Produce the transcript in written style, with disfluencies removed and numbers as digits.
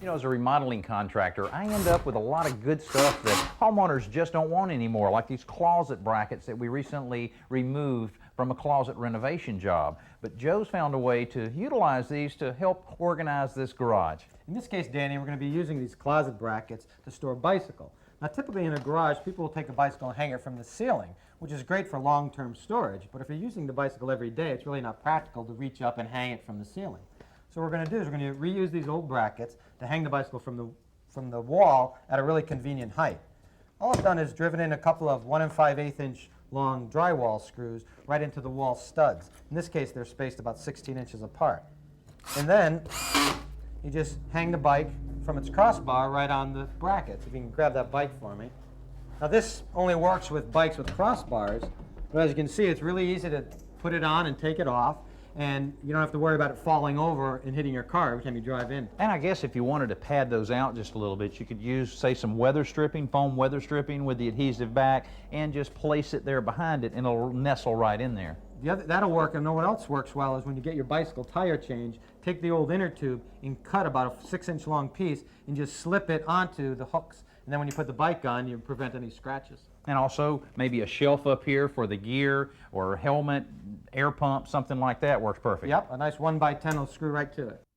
You know, as a remodeling contractor, I end up with a lot of good stuff that homeowners just don't want anymore, like these closet brackets that we recently removed from a closet renovation job. But Joe's found a way to utilize these to help organize this garage. In this case, Danny, we're going to be using these closet brackets to store a bicycle. Now, typically in a garage, people will take a bicycle and hang it from the ceiling, which is great for long-term storage. But if you're using the bicycle every day, it's really not practical to reach up and hang it from the ceiling. So what we're going to do is we're going to reuse these old brackets to hang the bicycle from the wall at a really convenient height. All I've done is driven in a couple of 1 5/8 inch long drywall screws right into the wall studs. In this case, they're spaced about 16 inches apart. And then you just hang the bike from its crossbar right on the brackets. If you can grab that bike for me. Now this only works with bikes with crossbars, but as you can see, it's really easy to put it on and take it off. And you don't have to worry about it falling over and hitting your car every time you drive in. And I guess if you wanted to pad those out just a little bit, you could use, say, some weather stripping, foam weather stripping with the adhesive back, and just place it there behind it, and it'll nestle right in there. That'll work, and know what else works well is when you get your bicycle tire change, take the old inner tube and cut about a 6-inch long piece and just slip it onto the hooks. And then when you put the bike on, you prevent any scratches. And also maybe a shelf up here for the gear or helmet, air pump, something like that works perfect. Yep, a nice 1 by 10 will screw right to it.